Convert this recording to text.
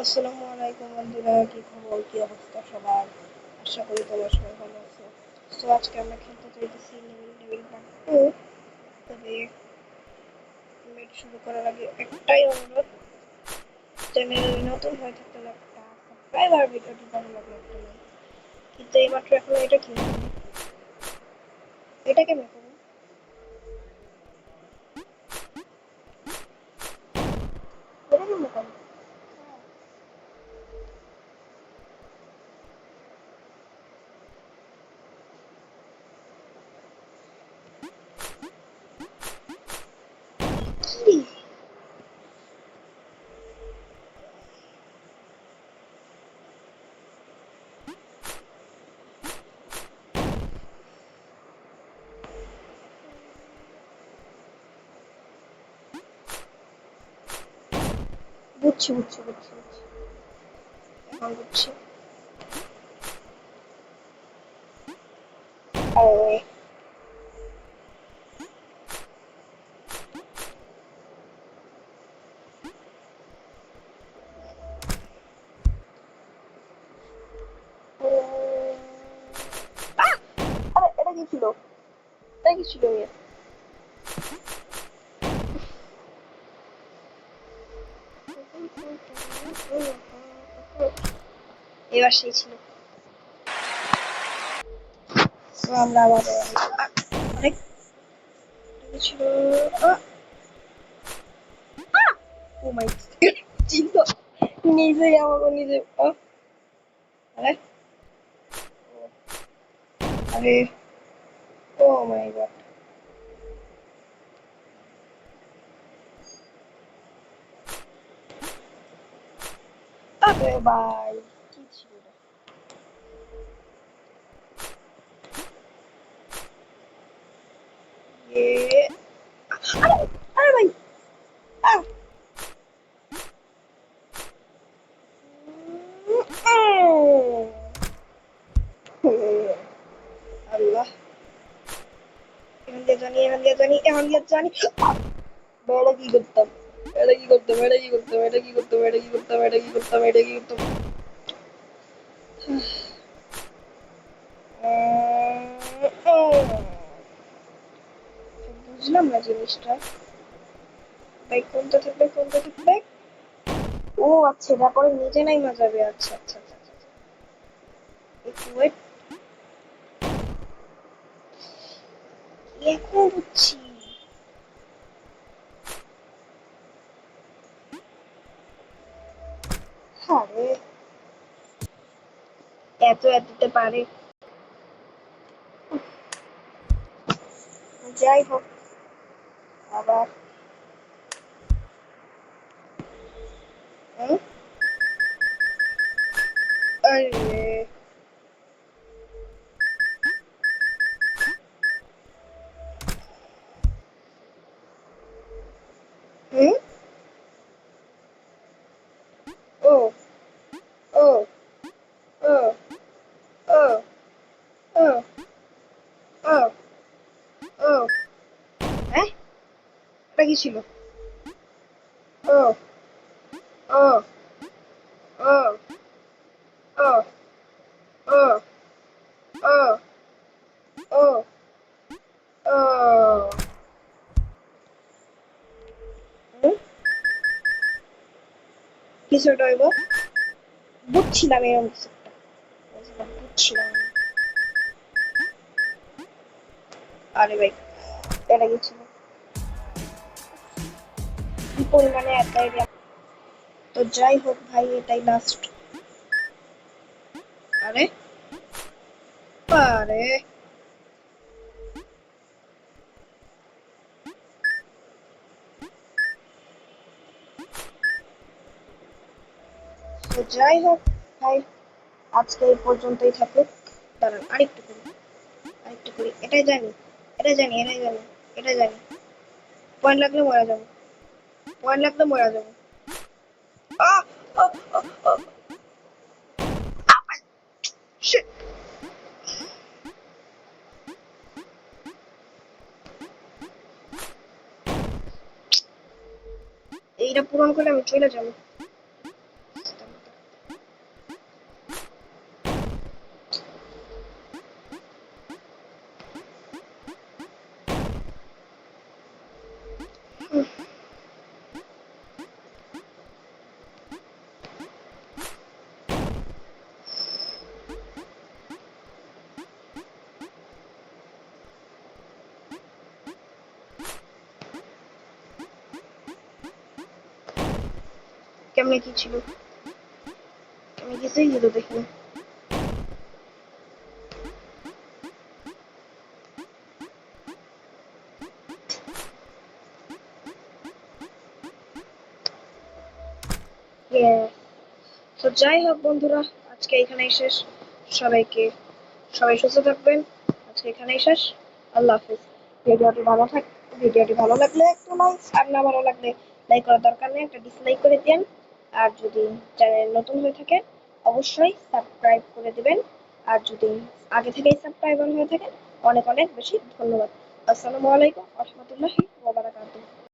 আসসালামু আলাইকুম বন্ধুরা, কি খবর, কি অবস্থা সবার? আশা করি তোমরা সবাই ভালো আছো। তো আজকে আমরা খেলতে চাইতেছি লেভেল পার্ট 2। তবে এটা শুরু করার আগে একটাই অনুরোধ, চ্যানেল নতুন হয়ে থাকলে একটা সাবস্ক্রাইব আর ভিডিওটি ভালো লাগলে একটা লাইক। কিন্তু এইমাত্র এখন এটা কি এটা কেমন করবো? এটা কেমন করবো? কি বুঝছি বুঝছি বুঝছি বুঝছি এখন বুঝছি। আরে আহ! আরে এটা কি ছিল? এটা কি ছিল? এবার সেই ছিল। তো আমরা আবার অনেক ছিল। ও মাই ছিল নিজেই আমাকে নিজে আরে আরে ও মাই গড। আরে ভাই কি ছিল এটা? এ আরে আরে ভাই আহ! আল্লাহ, এখন দিয়ে জানি বেড়া কি করতাম, এটা কি করতাম। বুঝলাম না জিনিসটা। কোনটা থাকবে? ও আচ্ছা, তারপরে নিজে নাই যাবে। আচ্ছা আচ্ছা আচ্ছা আচ্ছা আচ্ছা। একটু ওয়েট, এখন বুঝছি। আরে এত দিতে পারে। যাই হোক, আবার হুম, আরে হুম, ও ও ও ও ও ও ও হ্যাঁ, এটা কি ছিল? ও ও ও ও ও ও ও ও হুম, কিছু একটা হইব। বুঝছিলাম এরকম কিছু একটা। বুঝছিলাম। আরে ভাই এটা কি ছিল? কি পরিমাণে একাই। তো যাই হোক ভাই, এটাই লাস্ট। আরে আরে তো যাই হোক ভাই, আজকে এই পর্যন্তই থাকুক। দাঁড়ান আরেকটু করি এটাই জানি। পয়েন্ট লাগলে মরা যাবো, পয়েন্ট লাগলে মরা যাবো। আহ! আহ! আহ! আহ! শিট! এইটা পূরণ করে আমি চলে যাবো। কেমনে কি ছিল, আমি কিছুই কিন্তু দেখিনি। তো যাই হোক বন্ধুরা, আজকে এখানেই শেষ। সবাইকে সবাই সুস্থ থাকবেন। আজকে এখানেই শেষ। আল্লাহ হাফিজ। ভিডিওটি ভালো লাগলে একটু লাইক, আর না ভালো লাগলে লাইক করার দরকার নেই, একটা ডিসলাইক করে দেন। আর যদি চ্যানেল নতুন হয়ে থাকে অবশ্যই সাবস্ক্রাইব করে দিবেন। আর যদি আগে থেকেই সাবস্ক্রাইবার হয়ে থাকেন অনেক অনেক বেশি ধন্যবাদ। আসসালামু আলাইকুম ওয়া রাহমাতুল্লাহি ওয়া বারাকাতুহু।